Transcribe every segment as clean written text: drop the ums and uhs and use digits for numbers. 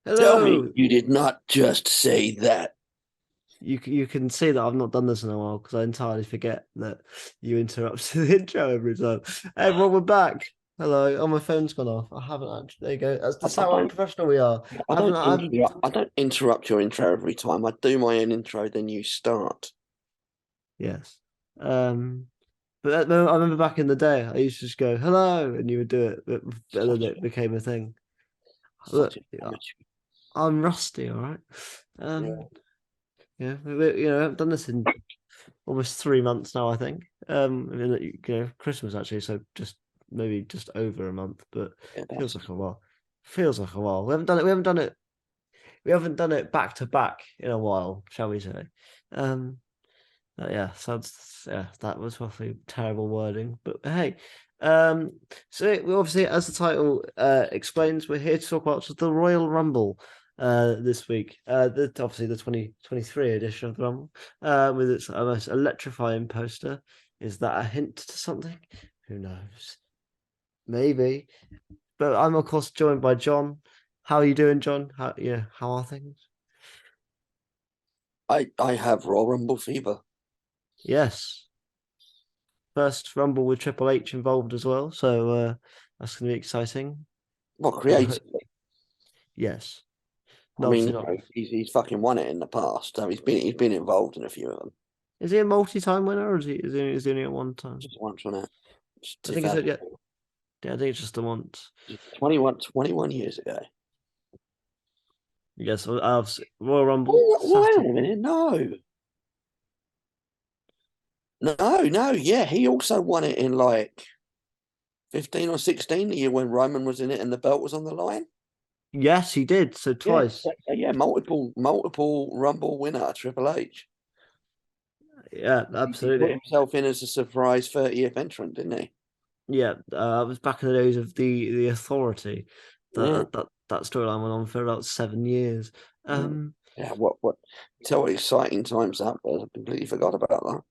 Tell me Hello. you did not just say that. You can see that I've not done this in a while because I entirely forget that you interrupt the intro every time. Hey, everyone, we're back. Hello. Oh, my phone's gone off. I haven't actually. There you go. That's I how don't unprofessional we are. I haven't. I don't interrupt your intro every time. I do my own intro, then you start. Yes. Um. But I remember back in the day, I used to just go hello, and you would do it, but then Such it became a thing. such Look, an amateur. I'm rusty. All right. Yeah. Yeah. I've done this in almost 3 months now, I think. I mean, Christmas actually, so maybe just over a month, but Yeah, feels that's like a while. Feels like a while. We haven't done it. We haven't done it. We haven't done it back to back in a while, shall we say? Um, yeah, yeah, that was roughly terrible wording, but hey. Um, so we obviously, as the title explains, we're here to talk about the Royal Rumble this week. Obviously the 2023 edition of the Rumble, with its most electrifying poster. Is that a hint to something? Who knows? Maybe. But I'm of course joined by John. How are you doing, John? How are things? I have Royal Rumble fever. Yes. First Rumble with Triple H involved as well, so that's going to be exciting. Well, Uh, creatively. yes, I no, mean, obviously not. he's fucking won it in the past, so he's been involved in a few of them. Is he a multi-time winner, or is he only at one time? Just once on it. Just I think it's 2000, yeah, yeah. I think it's just the once. 21 years ago. Yes, I've Royal Rumble Oh, wait Saturday. a minute, no. No, yeah, he also won it in like 15 or 16, the year when Roman was in it and the belt was on the line. Yes, he did. So Yeah, twice. yeah, multiple Rumble winner, Triple H. Yeah, He put absolutely. himself in as a surprise 30th entrant, didn't he? Yeah, I was back in the days of the Authority. Yeah, That storyline went on for about 7 years. yeah. Um, Yeah, tell what exciting times that was. I completely forgot about that.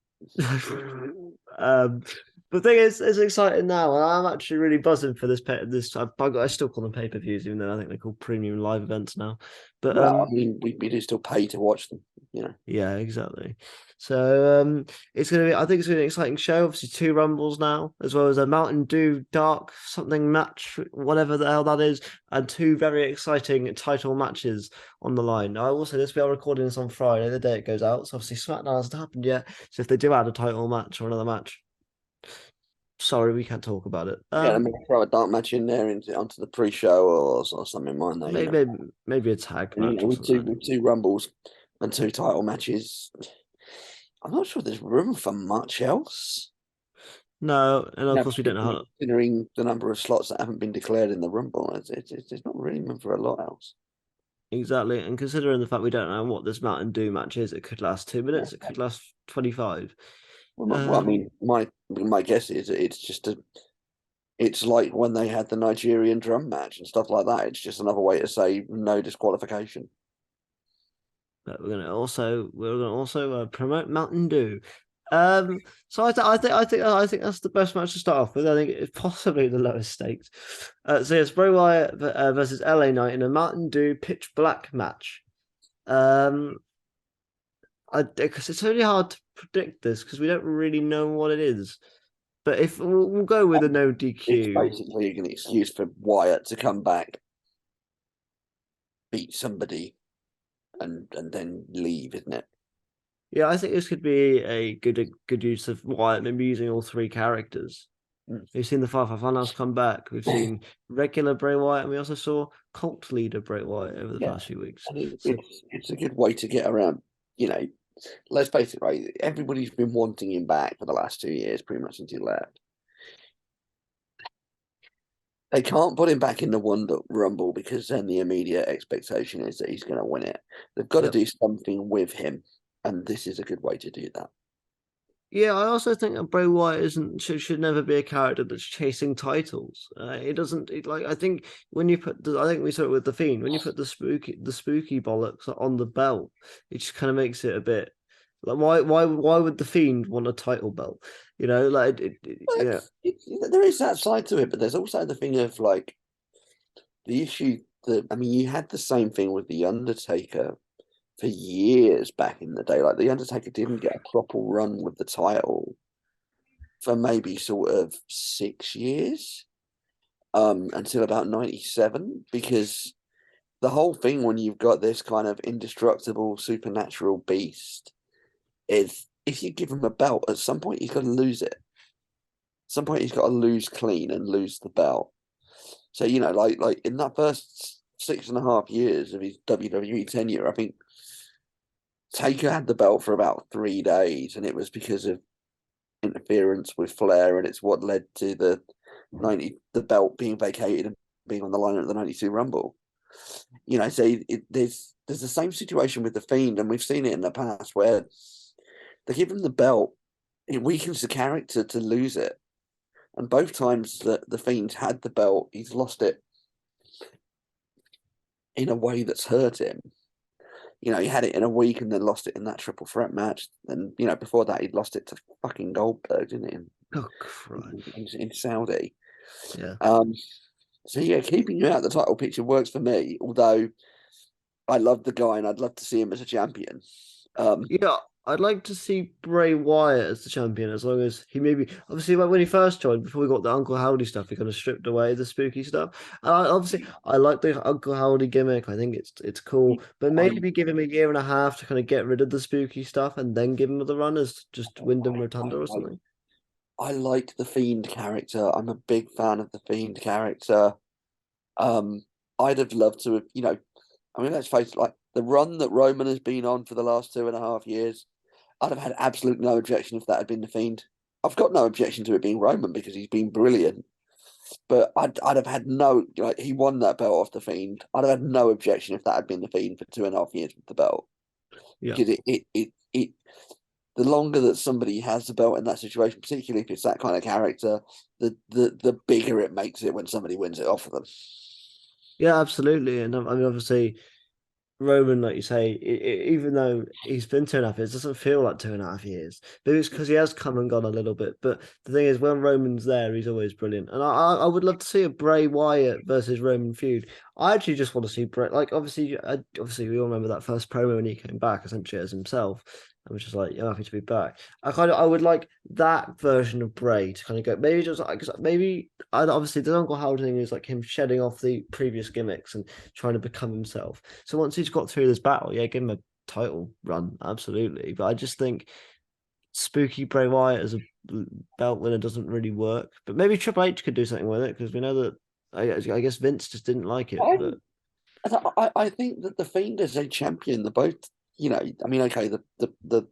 um, the thing is, it's exciting now, and I'm actually really buzzing for this. I still call them pay-per-views, even though I think they're called premium live events now. But Well, I mean, we do still pay to watch them, you know. yeah, exactly. So it's gonna be. I think it's gonna be an exciting show. Obviously, two rumbles now, as well as a Mountain Dew Dark something match, whatever the hell that is, and two very exciting title matches on the line. I will say this: we are recording this on Friday, the day it goes out. So obviously, SmackDown hasn't happened yet. So if they do add a title match or another match, sorry, we can't talk about it. Yeah, I mean, throw a dark match in there onto the pre-show or something, mind that, you know. Maybe a tag And, you match know, or something. with two rumbles and two title matches, I'm not sure there's room for much else. No, and of No, course we don't know particularly how considering the number of slots that haven't been declared in the rumble, it's not really room for a lot else. exactly, and considering the fact we don't know what this Mountain Dew match is, it could last 2 minutes, it could last 25. I Um, mean, my guess is it's like when they had the Nigerian drum match and stuff like that. It's just another way to say no disqualification. but we're gonna also promote Mountain Dew. So I think that's the best match to start off with. I think it's possibly the lowest stakes. So it's Bray Wyatt versus LA Knight in a Mountain Dew pitch black match. Um, because it's really hard to predict this because we don't really know what it is. But if we'll go with a no It's DQ. basically an excuse for Wyatt to come back, beat somebody, and then leave, isn't it? Yeah, I think this could be a good use of Wyatt, maybe using all three characters. We've seen the Firefly Funhouse come back. We've Mm. seen regular Bray Wyatt, and we also saw cult leader Bray Wyatt over the Yeah, past few weeks. and So it's a good way to get around. You know, let's face it, right? Everybody's been wanting him back for the last 2 years, pretty much since he left. They can't put him back in the Wonder Rumble because then the immediate expectation is that he's going to win it. They've got to yeah, do something with him, and this is a good way to do that. yeah. I also think that Bray Wyatt isn't should never be a character that's chasing titles. It doesn't like I think when you I think we saw it with the Fiend when you put the spooky bollocks on the belt, it just kind of makes it a bit like why would the Fiend want a title belt? Like But there is that side to it, but there's also the thing of like the issue. I mean, you had the same thing with the Undertaker for years back in the day. Like the Undertaker didn't get a proper run with the title for maybe sort of 6 years, until about 97, because the whole thing when you've got this kind of indestructible supernatural beast is if you give him a belt, at some point he's got to lose it. At some point he's got to lose clean and lose the belt. So, like in that first 6.5 years of his WWE tenure, I think Taker had the belt for about 3 days, and it was because of interference with Flair, and it's what led to the belt being vacated and being on the line at the '92 Rumble. So there's the same situation with the Fiend, and we've seen it in the past where they give him the belt, it weakens the character to lose it, and both times that the Fiend had the belt, he's lost it in a way that's hurt him. He had it in a week and then lost it in that triple threat match. And before that, he'd lost it to fucking Goldberg, didn't he? Oh, Christ. In Saudi. Yeah. So yeah, keeping you out of the title picture works for me. Although I love the guy and I'd love to see him as a champion. Yeah, I'd like to see Bray Wyatt as the champion, as long as he maybe obviously like when he first joined, before we got the Uncle Howdy stuff, he kind of stripped away the spooky stuff. And I like the Uncle Howdy gimmick. I think it's cool, but I, maybe give him a year and a half to kind of get rid of the spooky stuff, and then give him the run as just Wyndham Rotunda or something. I like the Fiend character. I'm a big fan of the Fiend character. I'd have loved to have, I mean, let's face it, like the run that Roman has been on for the last 2.5 years, I'd have had absolute no objection if that had been the Fiend. I've got no objection to it being Roman because he's been brilliant. But I'd have had no, like, he won that belt off the Fiend. I'd have had no objection if that had been the Fiend for 2.5 years with the belt. Yeah. Because the longer that somebody has the belt in that situation, particularly if it's that kind of character, the bigger it makes it when somebody wins it off of them. Yeah, absolutely. And I mean, obviously, Roman, like you say, even though he's been 2.5 years, it doesn't feel like 2.5 years. Maybe it's because he has come and gone a little bit. But the thing is, when Roman's there, he's always brilliant. And I would love to see a Bray Wyatt versus Roman feud. I actually just want to see Bray. Like, obviously, we all remember that first promo when he came back, essentially as himself. I was just like, I'm happy to be back. I would like that version of Bray to kind of go. Maybe just like, obviously the Uncle Howard thing is like him shedding off the previous gimmicks and trying to become himself. So once he's got through this battle, yeah, give him a title run, absolutely. But I just think spooky Bray Wyatt as a belt winner doesn't really work. But maybe Triple H could do something with it, because we know that I guess Vince just didn't like it. But I think that the Fiend is a champion. The both, I mean, okay, the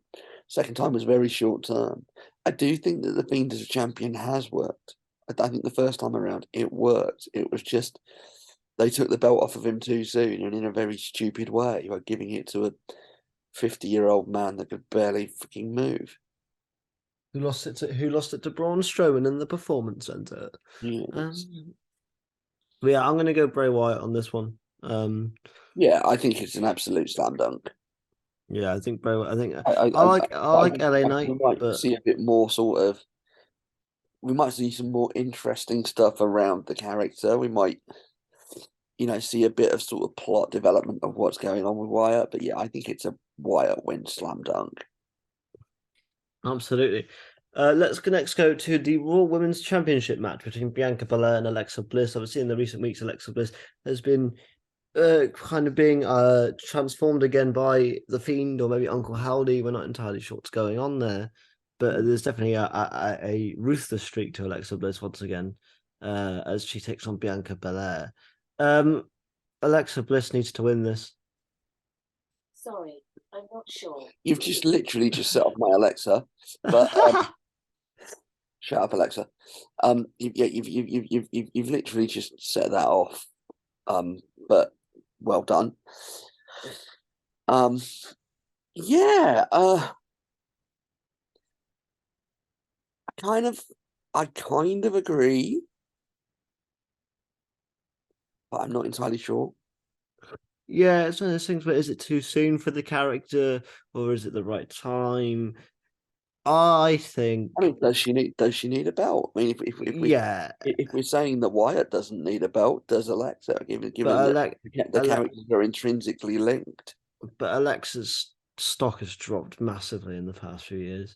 second time was very short term. I do think that the Fiend as a champion has worked. I think the first time around it worked. It was just they took the belt off of him too soon and in a very stupid way by giving it to a 50-year-old man that could barely freaking move. who lost it to Braun Strowman in the Performance Center? Yes. But yeah, I'm gonna go Bray Wyatt on this one. Yeah, I think it's an absolute slam dunk. Yeah, I think Bray. I think I I like LA we Knight, might but see a bit more sort of. We might see some more interesting stuff around the character. We might, see a bit of sort of plot development of what's going on with Wyatt. But yeah, I think it's a Wyatt win slam dunk. absolutely. Let's next go to the Raw Women's Championship match between Bianca Belair and Alexa Bliss. Obviously, in the recent weeks, Alexa Bliss has been kind of being transformed again by the Fiend or maybe Uncle Howdy. We're not entirely sure what's going on there, but there's definitely a ruthless streak to Alexa Bliss once again, as she takes on Bianca Belair. Alexa Bliss needs to win this. Sorry, I'm not sure. You've just literally just set off my Alexa, but shut up, Alexa. You've literally just set that off. But well done. Yeah. I kind of agree, but I'm not entirely sure. Yeah, it's one of those things, but is it too soon for the character or is it the right time? I think, I mean, does she need a belt? I mean, yeah, if we're saying that Wyatt doesn't need a belt, does Alexa? Given but that the characters are intrinsically linked. but Alexa's stock has dropped massively in the past few years.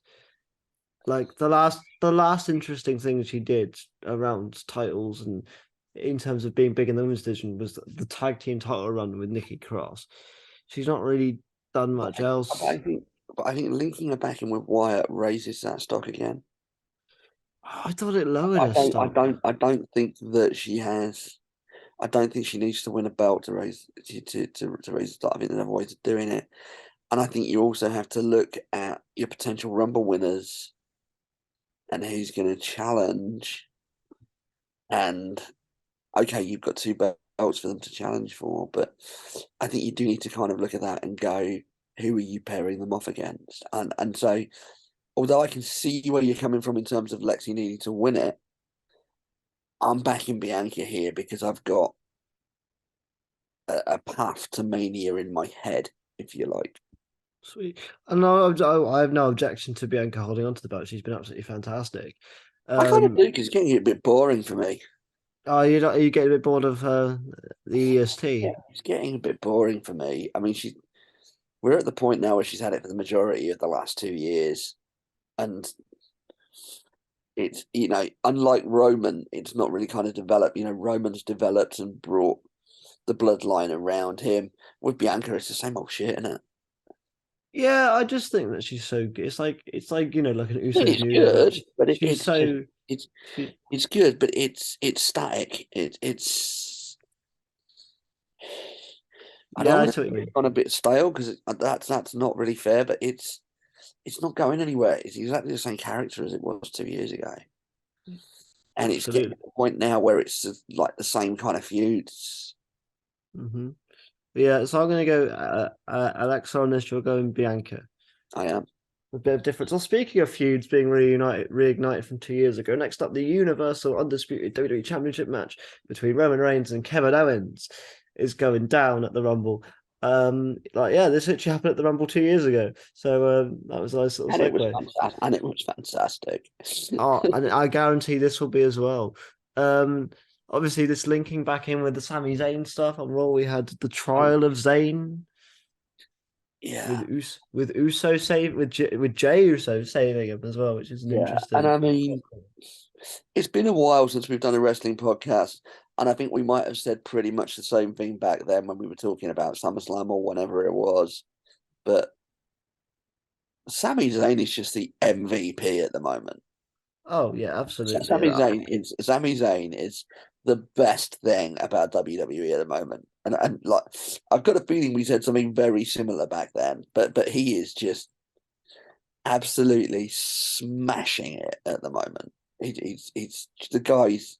Like the last interesting thing she did around titles and in terms of being big in the women's division was the tag team title run with Nikki Cross. She's not really done much else. But I think linking her back in with Wyatt raises that stock again. I thought it lowered her stock. I don't think that she has. I don't think she needs to win a belt to raise raise the stock. I think there's other ways of doing it, and I think you also have to look at your potential Rumble winners and who's going to challenge. And okay, you've got 2 belts for them to challenge for, but I think you do need to kind of look at that and go, who are you pairing them off against? And so, although I can see where you're coming from in terms of Lexi needing to win it, I'm backing Bianca here because I've got a path to Mania in my head, if you like. Sweet. And no, I have no objection to Bianca holding on to the belt. She's been absolutely fantastic. I kind of do because it's getting a bit boring for me. Are you getting a bit bored of the EST? Yeah, it's getting a bit boring for me. I mean, we're at the point now where she's had it for the majority of the last 2 years, and it's, unlike Roman, it's not really kind of developed. Roman's developed and brought the bloodline around him. With Bianca, it's the same old shit, isn't it? Yeah, I just think that she's so good. It's like like an Usos It's new good, age. but She's so it's good, but it's static. It's I don't yeah, I want see what you to mean. get on a bit stale because that's not really fair, but it's not going anywhere. It's exactly the same character as it was 2 years ago. And it's getting to the point now where it's like the same kind of feuds. Mm-hmm. Yeah, so I'm going to go Alexa on this. You're going Bianca. I am. A bit of difference. Well, speaking of feuds being reignited from 2 years ago, next up, the Universal Undisputed WWE Championship match between Roman Reigns and Kevin Owens is going down at the Rumble. This actually happened at the Rumble 2 years ago, so that was a nice little segue. It was fantastic. And I guarantee this will be as well. Obviously, this linking back in with the Sami Zayn stuff on Raw, we had the trial of Zayn. Yeah, with Uso with Jey Uso saving him as well, which is interesting. And I mean, it's been a while since we've done a wrestling podcast, and I think we might have said pretty much the same thing back then when we were talking about SummerSlam or whenever it was. But Sami Zayn is just the MVP at the moment. Oh yeah, absolutely. Sami Zayn is the best thing about WWE at the moment, and like I've got a feeling we said something very similar back then, but he is just absolutely smashing it at the moment. He's the guy's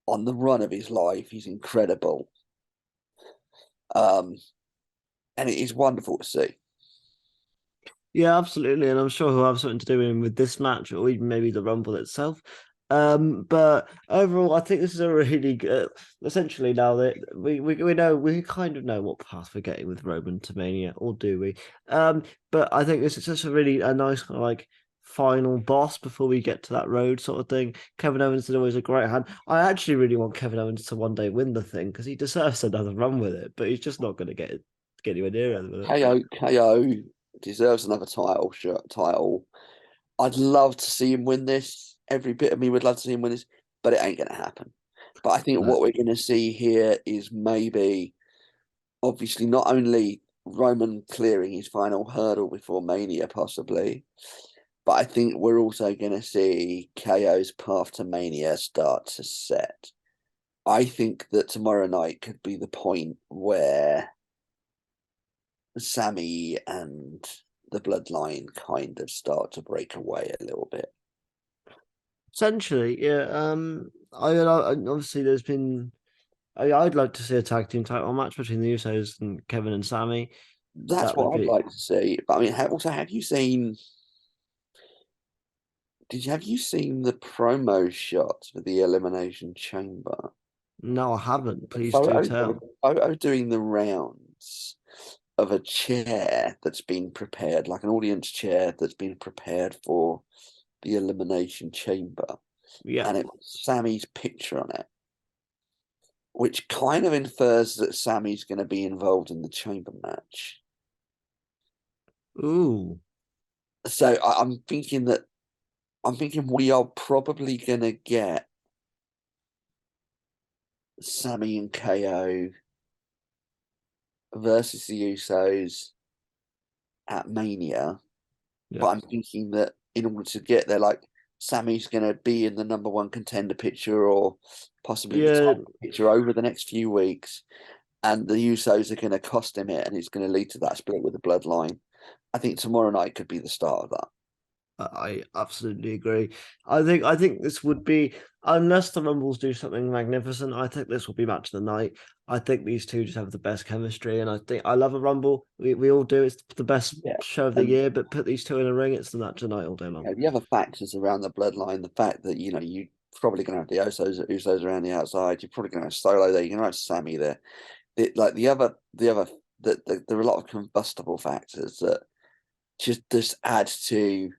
on the run of his life. He's incredible, and it is wonderful to see. Yeah, absolutely, and I'm sure he'll have something to do with this match or even maybe the Rumble itself. But overall, I think this is a really good. Essentially, now that we kind of know what path we're getting with Roman to Mania, or do we? But I think this is just a nice kind of like final boss before we get to that road sort of thing. Kevin Owens is always a great hand. I actually really want Kevin Owens to one day win the thing because he deserves another run with it, but he's just not going to get anywhere near it. KO deserves another title. I'd love to see him win this. Every bit of me would love to see him win this, but it ain't going to happen. But I think what we're going to see here is maybe, obviously, not only Roman clearing his final hurdle before Mania, possibly, but I think we're also going to see KO's path to Mania start to set. I think that tomorrow night could be the point where Sammy and the bloodline kind of start to break away a little bit. Essentially, yeah. Obviously there's been. I'd like to see a tag team title match between the Usos and Kevin and Sammy. That's what I'd like to see. But I mean, have you seen? Have you seen the promo shots for the Elimination Chamber? No, I haven't. Please do tell. Photo doing the rounds of a chair that's been prepared, like an audience chair that's been prepared for the Elimination Chamber, Yeah. and it was Sammy's picture on it, which kind of infers that Sammy's going to be involved in the chamber match. Ooh. So I'm thinking we are probably going to get Sammy and KO versus the Usos at Mania. Yeah. But I'm thinking that in order to get there, like Sammy's going to be in the number one contender picture or possibly the title picture over the next few weeks. And the Usos are going to cost him it, and it's going to lead to that split with the bloodline. I think tomorrow night could be the start of that. I absolutely agree. I think this would be, unless the Rumbles do something magnificent, I think this will be match of the night. I think these two just have the best chemistry, and I love a Rumble. We all do. It's the best show of the year, but put these two in a ring, it's the match of the night all day long. The other factors around the bloodline, the fact that you probably going to have the Usos around the outside. You're probably going to have Solo there. You're going to have Sammy there. There are a lot of combustible factors that just add to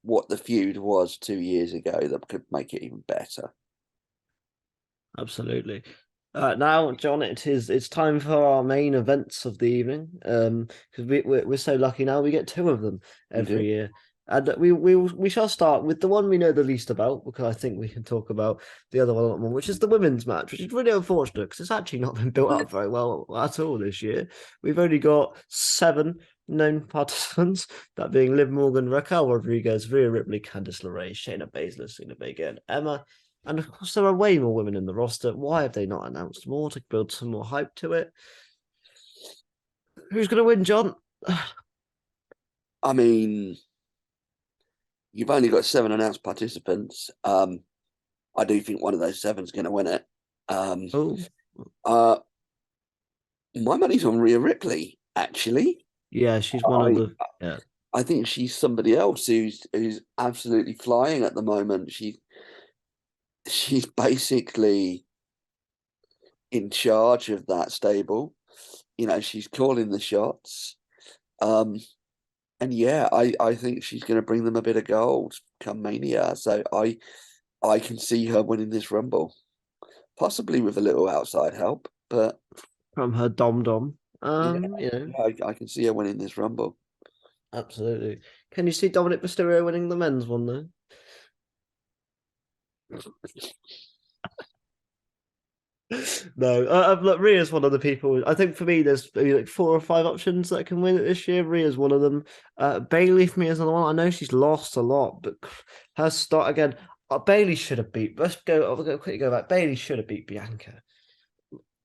what the feud was 2 years ago that could make it even better. Absolutely. Now, John, it's time for our main events of the evening. Because we're so lucky now we get two of them every year, and we shall start with the one we know the least about, because I think we can talk about the other one a lot more, which is the women's match, which is really unfortunate because it's actually not been built up very well at all this year. We've only got 7 known participants, that being Liv Morgan, Raquel Rodriguez, Rhea Ripley, Candice LeRae, Shayna Baszler, Cena Vega, and Emma. And of course, there are way more women in the roster. Why have they not announced more to build some more hype to it? Who's going to win, John? I mean, you've only got 7 announced participants. I do think one of those 7's going to win it. My money's on Rhea Ripley, actually. Yeah, she's one of the. Yeah. I think she's somebody else who's absolutely flying at the moment. She's basically in charge of that stable. She's calling the shots. And yeah, I think she's going to bring them a bit of gold come Mania. So I can see her winning this Rumble, possibly with a little outside help, but from her dom. I can see her winning this Rumble. Absolutely. Can you see Dominic Mysterio winning the men's one though? No, look, Rhea's one of the people. I think for me, there's maybe like 4 or 5 options that can win it this year. Rhea's one of them. Bailey for me is another one. I know she's lost a lot, but her start again. Bailey should have beat. Let's go. I'll quickly go back. Bailey should have beat Bianca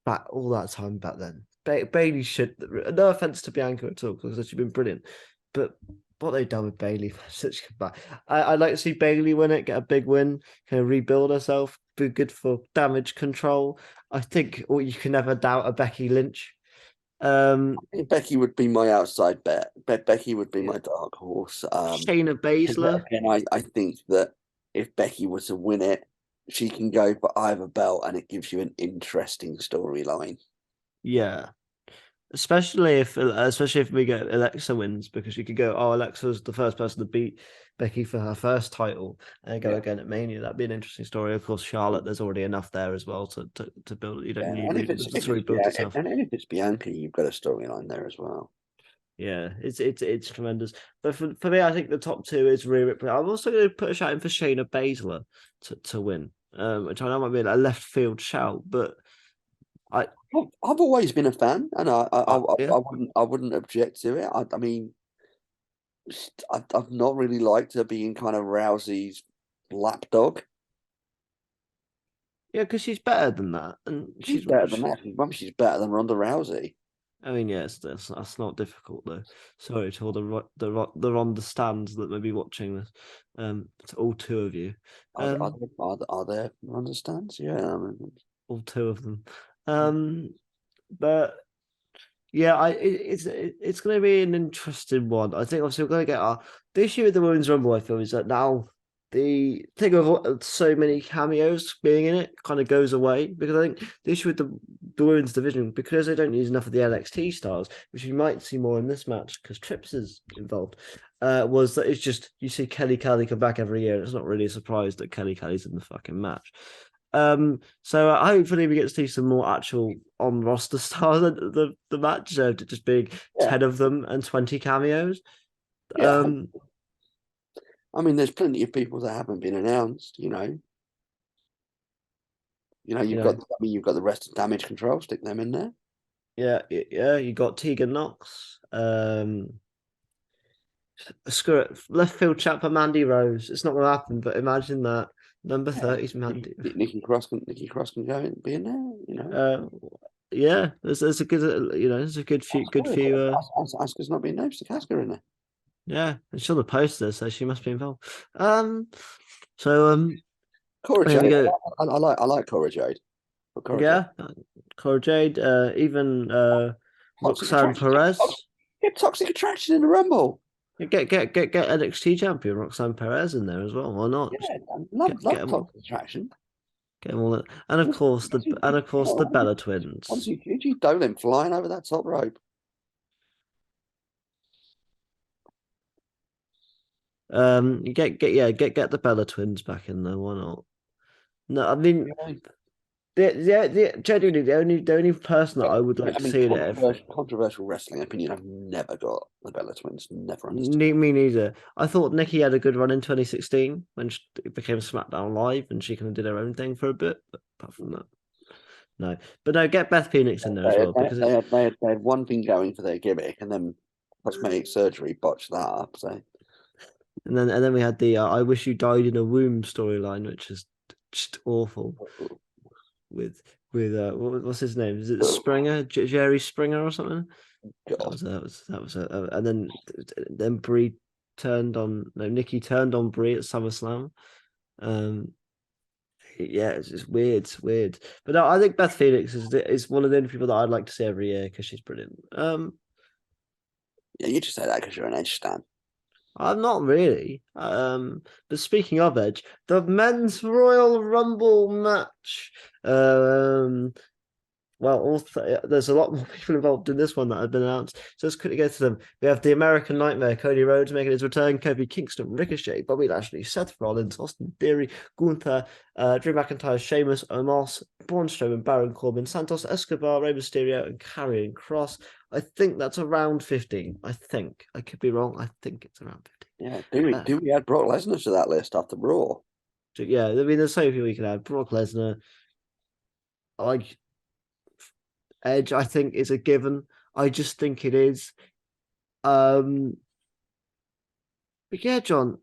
back all that time back then. Bailey should. No offense to Bianca at all, because she's been brilliant, but what they've done with Bailey since she came back, I'd like to see Bailey win it, get a big win, kind of rebuild herself, be good for damage control. I think, or you can never doubt a Becky Lynch. I think Becky would be my outside bet. Becky would be my dark horse. Shayna Baszler. And I think that if Becky were to win it, she can go for either belt, and it gives you an interesting storyline. Yeah. Especially if we get Alexa wins, because you could go, oh, Alexa's the first person to beat Becky for her first title and go again at Mania. That'd be an interesting story. Of course, Charlotte, there's already enough there as well to build it. You don't need to rebuild itself. And if it's Bianca, you've got a storyline there as well. Yeah, it's tremendous. But for me, I think the top 2 is Rhea Ripley. I'm also going to put a shout in for Shayna Baszler to win, which I know might be a left field shout, but I've always been a fan, and I wouldn't object to it. I mean, I've not really liked her being kind of Rousey's lapdog. Yeah, because she's better than that, and she's better than that. She's better than Ronda Rousey. I mean, yes, that's not difficult though. Sorry to all the Ronda stands that may be watching this. To all 2 of you. Are there Ronda stands? Yeah, all 2 of them. But yeah, it's going to be an interesting one. I think obviously we're going to get the issue with the Women's Rumble. I feel is that now the thing of so many cameos being in it kind of goes away, because I think the issue with the women's division, because they don't use enough of the NXT stars, which you might see more in this match because Trips is involved, was that it's just you see Kelly Kelly come back every year. And it's not really a surprise that Kelly Kelly's in the fucking match. So hopefully we get to see some more actual on roster stars in the match, just being 10 of them and 20 cameos. Yeah. I mean, there's plenty of people that haven't been announced. You've got the rest of Damage Control. Stick them in there. Yeah. You got Tegan Knox. Screw it. Left field chat for Mandy Rose. It's not going to happen, but imagine that. Number 30 is Mandy. Nikki Cross can go and be in there. Yeah, there's a good, there's a good few. Asuka's not being named. Stick Asuka in there. Yeah, and she's on the poster, so she must be involved. Cora there we Jade. go. I like Cora Jade. Cora Jade. Even Roxanne Perez. Get Toxic Attraction in the Rumble. Get NXT champion Roxanne Perez in there as well. Why not? Yeah, love Toxic Attraction. Get them all, and of course the Bella Twins. Once you don't them flying over that top rope. Get the Bella Twins back in there. Why not? No, I mean, genuinely the only person that I would like to see there. Controversial wrestling opinion. I've never got the Bella Twins. Never understood. Me neither. I thought Nikki had a good run in 2016 when she became SmackDown Live and she kind of did her own thing for a bit. But apart from that, no. But no, get Beth Phoenix in there as well, because they had one thing going for their gimmick, and then cosmetic surgery botched that up. So. And then we had the "I wish you died in a womb" storyline, which is just awful. With what's his name? Is it Springer, Jerry Springer or something? That was and then Brie Nikki turned on Brie at SummerSlam. Yeah, it's just weird. It's weird. But no, I think Beth Phoenix is one of the only people that I'd like to see every year because she's brilliant. Yeah, you just say that because you're an Edge stan. I'm not really. But speaking of Edge, the men's Royal Rumble match. There's a lot more people involved in this one that have been announced. So let's quickly go to them. We have the American Nightmare, Cody Rhodes making his return, Kofi Kingston, Ricochet, Bobby Lashley, Seth Rollins, Austin Theory, Gunther, Drew McIntyre, Sheamus, Omos, Braun Strowman, Baron Corbin, Santos Escobar, Rey Mysterio, and Karrion Kross. I think that's around 15. I think. I could be wrong. I think it's around 15. Yeah. Do we add Brock Lesnar to that list after Raw? Yeah, I mean, there's so few we can add. Brock Lesnar. Edge, I think, is a given. I just think it is. But yeah, John,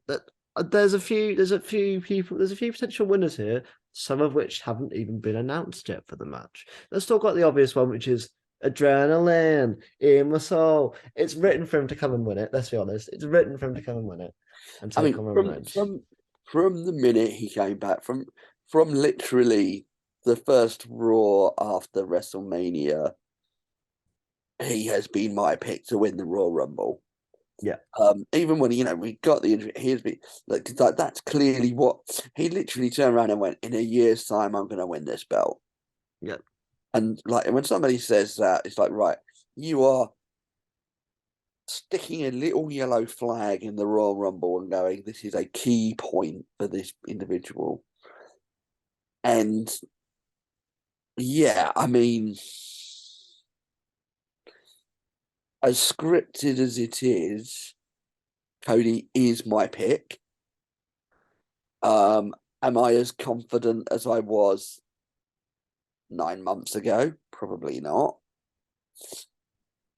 there's a few potential winners here, some of which haven't even been announced yet for the match. Let's talk about the obvious one, which is Adrenaline in my soul. It's written for him to come and win it. Let's be honest. It's written for him to come and win it. And take on Roman Reigns. From the minute he came back, from literally the first Raw after WrestleMania, he has been my pick to win the Royal Rumble. Yeah. Even when we got the injury, he has been that's clearly what he literally turned around and went, in a year's time, I'm going to win this belt. Yeah. And when somebody says that, it's like, right, you are sticking a little yellow flag in the Royal Rumble and going, this is a key point for this individual. And yeah, I mean, as scripted as it is, Cody is my pick. Am I as confident as I was 9 months ago? Probably not.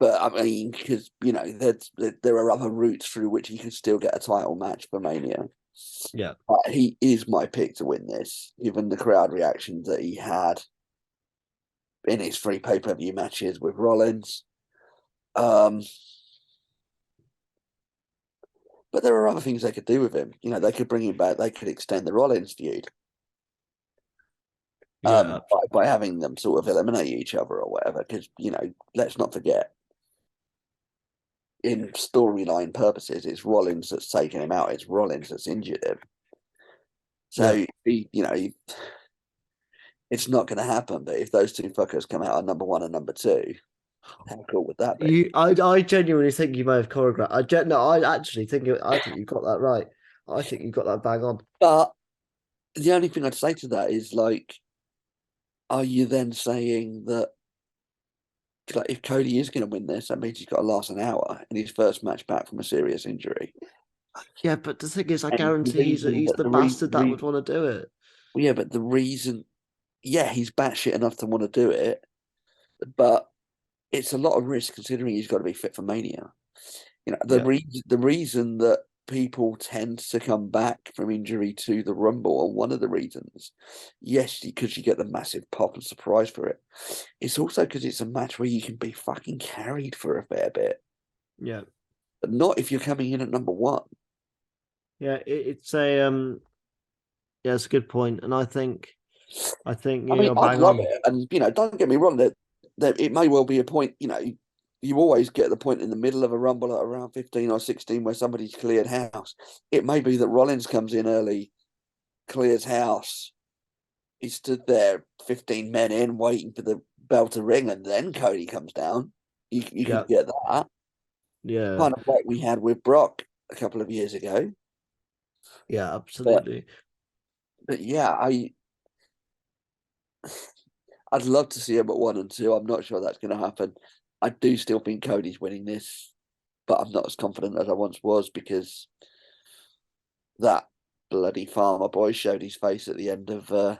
But I mean, because there are other routes through which he could still get a title match for Mania. Yeah, but he is my pick to win this, given the crowd reactions that he had in his 3 pay-per-view matches with Rollins. But there are other things they could do with him. They could bring him back. They could extend the Rollins feud. By having them sort of eliminate each other or whatever. Because, let's not forget, in storyline purposes, it's Rollins that's taken him out. It's Rollins that's injured him. So it's not going to happen. But if those two fuckers come out on number 1 and number 2, how cool would that be? I genuinely think you may have choreographed. I actually think you got that right. I think you got that bang on. But the only thing I'd say to that is like, are you then saying that like if Cody is going to win this, that means he's got to last an hour in his first match back from a serious injury? Yeah, but the thing is, I And guarantee he's the bastard that would want to do it. Yeah, but the reason, he's batshit enough to want to do it, but it's a lot of risk considering he's got to be fit for Mania. The reason that people tend to come back from injury to the Rumble, and one of the reasons, yes, because you get the massive pop and surprise for it. It's also because it's a match where you can be fucking carried for a fair bit. Yeah, but not if you're coming in at number 1. Yeah, it's a it's a good point, and I think I mean, I'd bang love on. it, and don't get me wrong, that it may well be a point. You always get the point in the middle of a Rumble at around 15 or 16 where somebody's cleared house. It may be that Rollins comes in early, clears house. He stood there 15 men in waiting for the bell to ring, and then Cody comes down. You could get that. Yeah. Kind of like we had with Brock a couple of years ago. Yeah, absolutely. But yeah, I'd love to see him at 1 and 2. I'm not sure that's going to happen. I do still think Cody's winning this, but I'm not as confident as I once was because that bloody farmer boy showed his face at the end of Raw.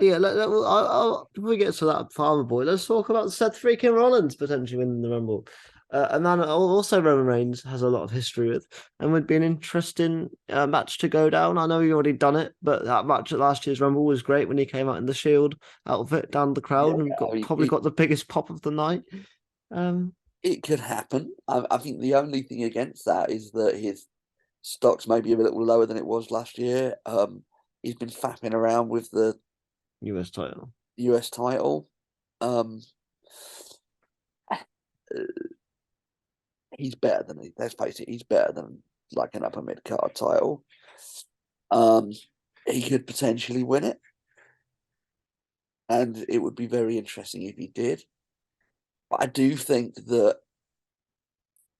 Yeah, before we get to that farmer boy, let's talk about Seth freaking Rollins potentially winning the Rumble. And then also Roman Reigns has a lot of history with, and would be an interesting match to go down. I know you've already done it, but that match at last year's Rumble was great when he came out in the Shield outfit down the crowd and got the biggest pop of the night. It could happen. I think the only thing against that is that his stock's maybe a little lower than it was last year. He's been faffing around with the US title. He's better than let's face it, he's better than like an upper mid card title. He could potentially win it, and it would be very interesting if he did. But I do think that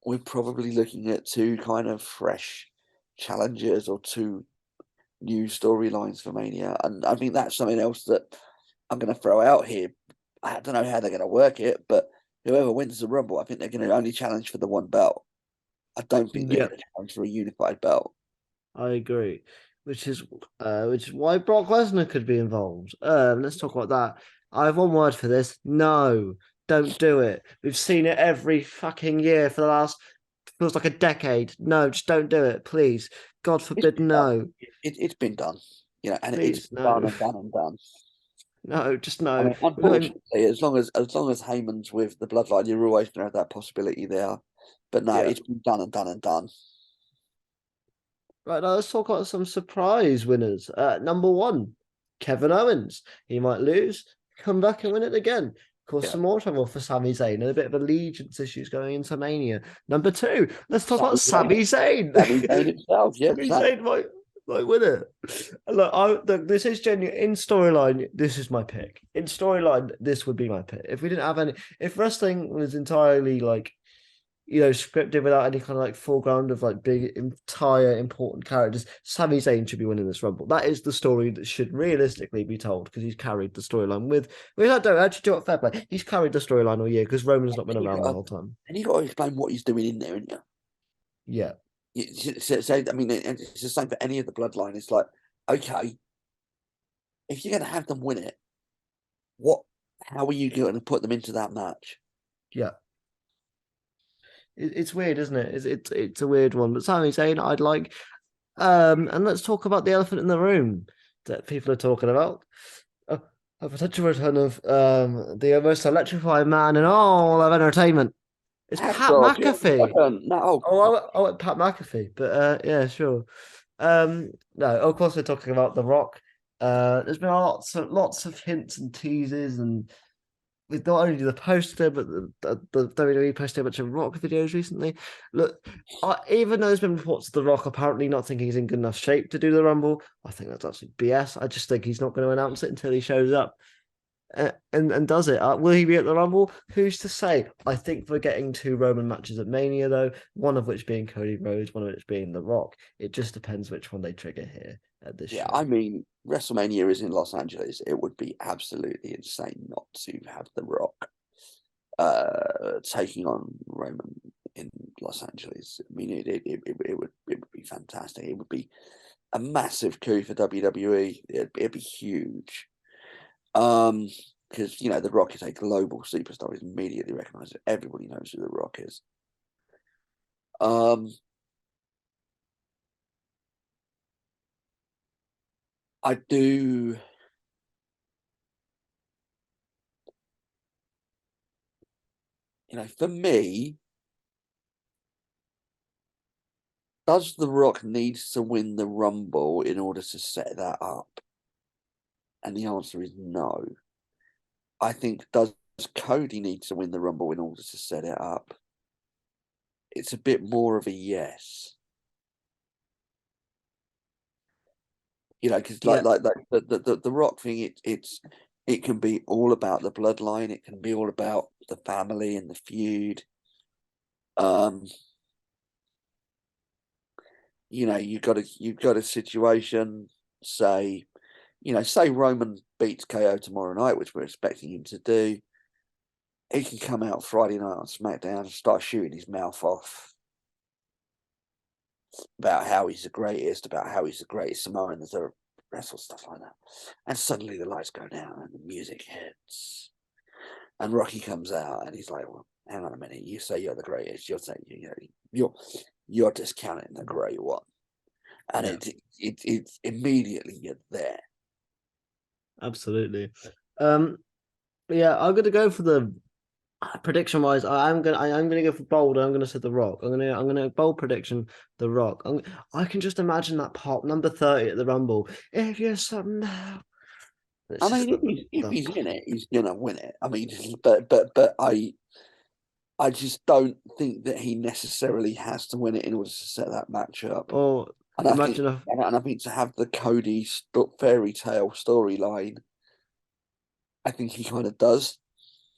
we're probably looking at 2 kind of fresh challengers or 2 new storylines for Mania, and I think that's something else that I'm going to throw out here. I don't know how they're going to work it, but whoever wins the Rumble, I think they're going to only challenge for the 1 belt. I don't think they're going to challenge for a unified belt. I agree, which is why Brock Lesnar could be involved. Let's talk about that. I have one word for this: no, don't do it. We've seen it every fucking year for the last feels like a decade. No, just don't do it, please. God forbid, no. It's been done, and please, it's done and done and done. No, just no. I mean, unfortunately, as long as Heyman's with the Bloodline, you're always going to have that possibility there. But no, it's been done and done and done. Right, now let's talk about some surprise winners. Number 1, Kevin Owens. He might lose, come back and win it again. Cause some more trouble for Sami Zayn and a bit of allegiance issues going into Mania. Number 2, let's talk about Sami Zayn. Sami Zayn himself, yeah. Sami Zayn might win it. Look, this is genuine. In storyline, this is my pick. In storyline, this would be my pick. If we didn't have any, if wrestling was entirely like, scripted without any kind of like foreground of like big, entire important characters, Sami Zayn should be winning this Rumble. That is the story that should realistically be told because he's carried the storyline with. I don't actually do it fair play. He's carried the storyline all year because Roman's not been around the whole time. And you got to explain what he's doing in there, haven't you? Yeah. So, I mean, it's the same for any of the Bloodline. It's like, okay, if you're going to have them win it, how are you going to put them into that match? Yeah. It's weird, isn't it? It's a weird one. But Sami Zayn, I'd like. And let's talk about the elephant in the room that people are talking about. A potential return of the most electrifying man in all of entertainment. It's Pat McAfee. I went Pat McAfee, but yeah, sure. No, of course we're talking about The Rock. There's been lots of hints and teases and with not only the poster, but the WWE posted a bunch of Rock videos recently. Look, even though there's been reports of The Rock apparently not thinking he's in good enough shape to do the Rumble, I think that's actually BS. I just think he's not going to announce it until he shows up and does it. Will he be at the Rumble? Who's to say? I think we're getting 2 Roman matches at Mania, though, one of which being Cody Rhodes, one of which being The Rock. It just depends which one they trigger here at this show. I mean, WrestleMania is in Los Angeles. It would be absolutely insane not to have The Rock taking on Roman in Los Angeles. I mean, it would be fantastic. It would be a massive coup for WWE. It'd be huge. Because The Rock is a global superstar. He's immediately recognized. Everybody knows who The Rock is. I do. For me, does The Rock need to win the Rumble in order to set that up? And the answer is no. I think, does Cody need to win the Rumble in order to set it up? It's a bit more of a yes. Because like the Rock thing, it can be all about the bloodline. It can be all about the family and the feud. You've got a situation, say Roman beats KO tomorrow night, which we're expecting him to do. He can come out Friday night on SmackDown and start shooting his mouth off about how he's the greatest Samoan that's ever wrestled, stuff like that. And suddenly the lights go down and the music hits. And Rocky comes out and he's like, well, hang on a minute, you say you're the greatest, you're saying you're discounting the great one. And it's immediately you're there. Absolutely. I'm gonna go for the prediction wise. I'm gonna go for bold. I'm gonna say The Rock. I'm gonna bold prediction The Rock. I can just imagine that pop number 30 at the Rumble. If you're somehow. I mean, if he's in it, he's gonna win it. I mean, but I just don't think that he necessarily has to win it in order to set that match up. Or and I think to have the Cody fairy tale storyline, I think he kind of does.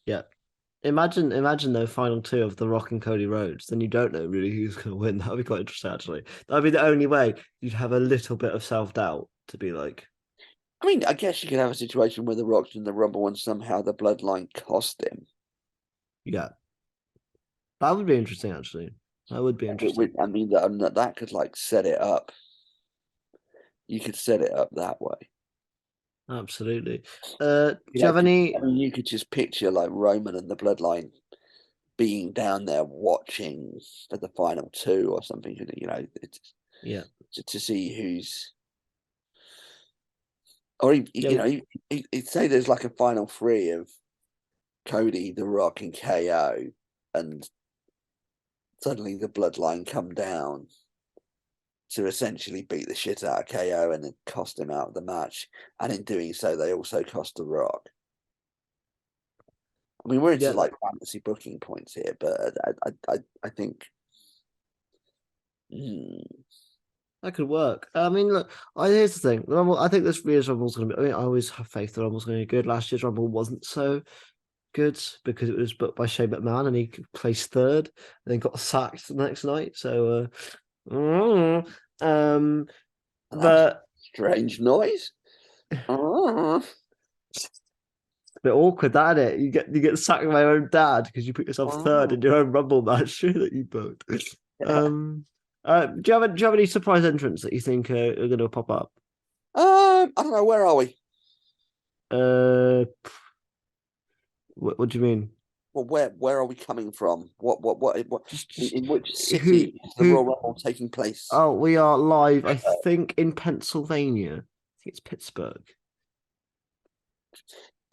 Yeah. Imagine the final 2 of The Rock and Cody Rhodes. Then you don't know really who's going to win. That would be quite interesting, actually. That would be the only way you'd have a little bit of self-doubt to be like. I mean, I guess you could have a situation where The Rock's in the Rumble and somehow the bloodline cost him. Yeah. That would be interesting, actually. That would be interesting. I mean, that could set it up. You could set it up that way. Absolutely. Do you have any? I mean, you could just picture Roman and the bloodline being down there watching for the final 2 or something. To see who's, or he'd say there's a final 3 of Cody, The Rock, and KO, and suddenly the bloodline come down to essentially beat the shit out of KO and then cost him out of the match. And in doing so, they also cost The Rock. I mean, we're into fantasy booking points here, but I think that could work. I mean, look, here's the thing. The Rumble, I think this year's Rumble is going to be. I mean, I always have faith the Rumble's going to be good. Last year's Rumble wasn't so good because it was booked by Shane McMahon and he placed 3rd and then got sacked the next night. So, but strange noise. A bit awkward, that isn't it? You get sacked by your own dad because you put yourself 3rd in your own Rumble match that you booked. Do you have any surprise entrants that you think are going to pop up? I don't know. Where are we? What do you mean? Well, where are we coming from? What in which city is the Royal Rumble taking place? Oh, we are live, I think, in Pennsylvania. I think it's Pittsburgh.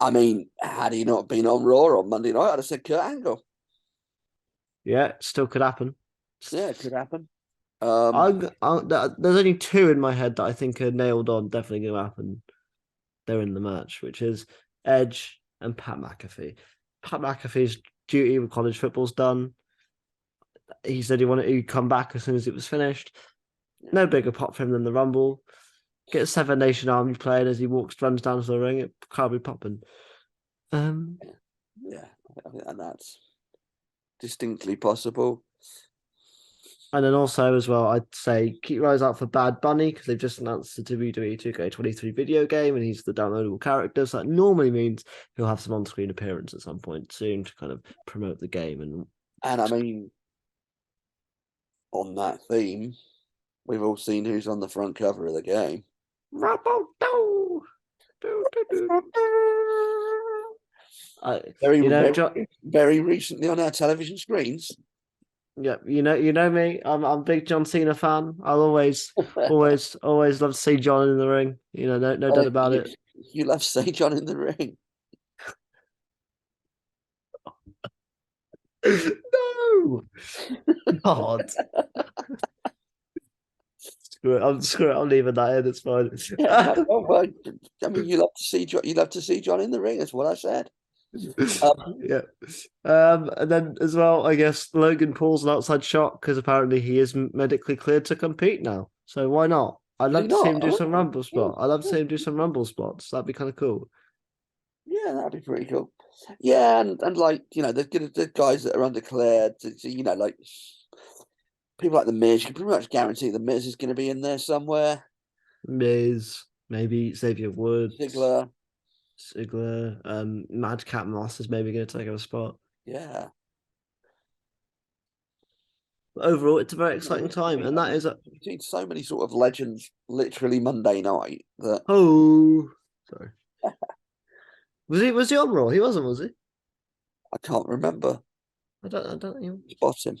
I mean, had he not been on Raw on Monday night, I'd have said Kurt Angle. Yeah, still could happen. Yeah, it could happen. There's only 2 in my head that I think are nailed on, definitely going to happen. They're in the match, which is Edge and Pat McAfee. Pat McAfee's duty with college football's done. He said he wanted to come back as soon as it was finished. No bigger pop for him than the Rumble. Get a Seven Nation Army playing as he runs down to the ring. It can't be popping. Yeah, and that's distinctly possible. And then also as well, I'd say keep your eyes out for Bad Bunny because they've just announced the WWE 2K23 video game and he's the downloadable character. So that normally means he'll have some on-screen appearance at some point soon to kind of promote the game. And I mean, on that theme, we've all seen who's on the front cover of the game. Very recently on our television screens. Yeah, you know me. I'm a big John Cena fan. I'll always love to see John in the ring. No doubt about it. You love to see John in the ring. No, God. Screw it. I'm leaving that in. It's fine. I mean, you love to see John in the ring. That's what I said. Yeah. And then as well, I guess Logan Paul's an outside shot because apparently he is medically cleared to compete now. So why not? I'd love to see him do some Rumble spots. I'd love to see him do some Rumble spots. That'd be kind of cool. Yeah, that'd be pretty cool. Yeah, and like the guys that are undeclared. Like people like the Miz, you can pretty much guarantee the Miz is going to be in there somewhere. Miz, maybe Xavier Woods, Ziggler, Madcap Moss is maybe going to take over a spot. Yeah. Overall, it's a very exciting time, and that is we've seen so many sort of legends literally Monday night that. Oh, sorry. Was he on Raw? He wasn't, was he? I can't remember. I don't even spot him.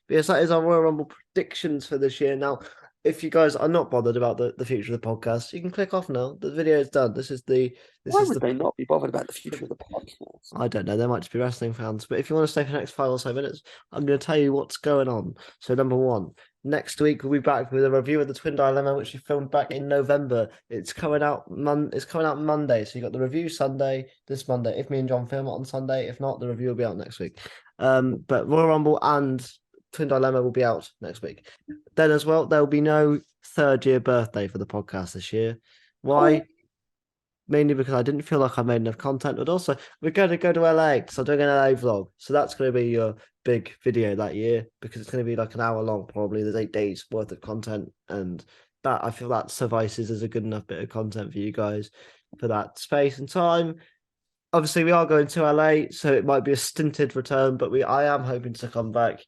Yes, that is our Royal Rumble predictions for this year. Now, if you guys are not bothered about the future of the podcast, you can click off now. The video is done. Why would they not be bothered about the future of the podcast? I don't know. They might just be wrestling fans. But if you want to stay for the next 5 or so minutes, I'm going to tell you what's going on. So, number one, next week we'll be back with a review of the Twin Dilemma, which we filmed back in November. It's coming out Monday. So you got the review Sunday, this Monday. If me and John film it on Sunday, if not, the review will be out next week. But Royal Rumble and Twin Dilemma will be out next week. Then as well, there will be no 3rd year birthday for the podcast this year. Why? Mainly because I didn't feel like I made enough content, but also we're going to go to LA, so I'm doing an LA vlog. So that's going to be your big video that year because it's going to be like an hour long, probably. There's 8 days worth of content, and that I feel that suffices as a good enough bit of content for you guys for that space and time. Obviously, we are going to LA, so it might be a stinted return, but I am hoping to come back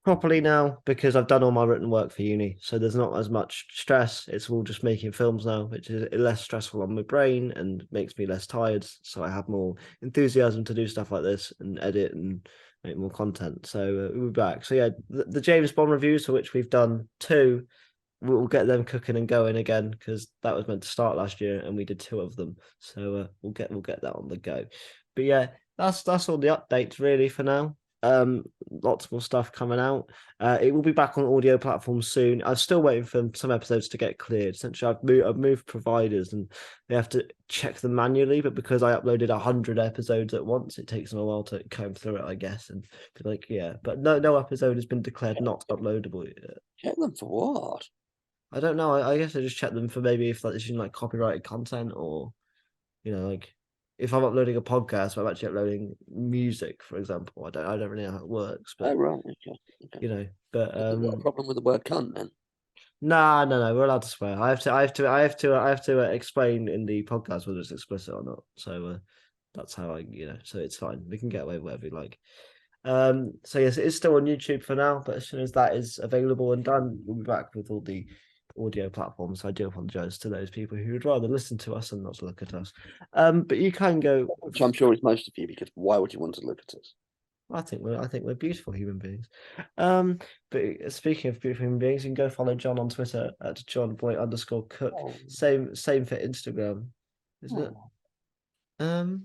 properly now because I've done all my written work for uni, so there's not as much stress. It's all just making films now, which is less stressful on my brain and makes me less tired, so I have more enthusiasm to do stuff like this and edit and make more content. So we'll be back. So yeah, the James Bond reviews, for which we've done 2, we'll get them cooking and going again because that was meant to start last year and we did 2 of them, so we'll get that on the go. But yeah, that's all the updates really for now. Lots more stuff coming out. It will be back on audio platforms soon. I'm still waiting for some episodes to get cleared. Essentially, I've moved providers and they have to check them manually. But because I uploaded 100 episodes at once, it takes them a while to comb through it, I guess, and be like, yeah. But no episode has been declared not uploadable yet. Check them for what? I don't know. I guess I just check them for maybe if like it's like copyrighted content or like. If I'm uploading a podcast, I'm actually uploading music, for example. I don't really know how it works, but right, okay. But got a problem with the word cunt then? No, we're allowed to swear. I have to explain in the podcast whether it's explicit or not. So that's how so it's fine. We can get away with whatever we like. So yes, it is still on YouTube for now, but as soon as that is available and done, we'll be back with all the audio platforms. So I do apologize to those people who would rather listen to us and not look at us. But you can go, which I'm sure is most of you, because why would you want to look at us? I think we're beautiful human beings. But speaking of beautiful human beings, you can go follow John on Twitter at johnboy_cook. Same for Instagram, isn't it?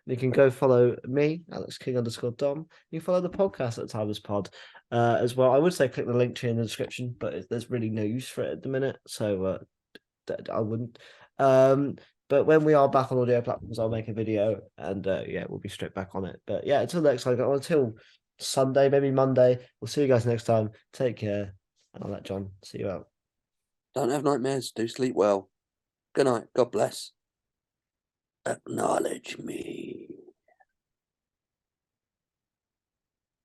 You can go follow me, AlexKing_Dom. You can follow the podcast at Timers Pod as well. I would say click the link tree in the description, but there's really no use for it at the minute, so I wouldn't. But when we are back on audio platforms, I'll make a video and yeah, we'll be straight back on it. But yeah, until next time, until Sunday, maybe Monday, we'll see you guys next time. Take care. And I'll let John see you out. Don't have nightmares. Do sleep well. Good night. God bless. Acknowledge me.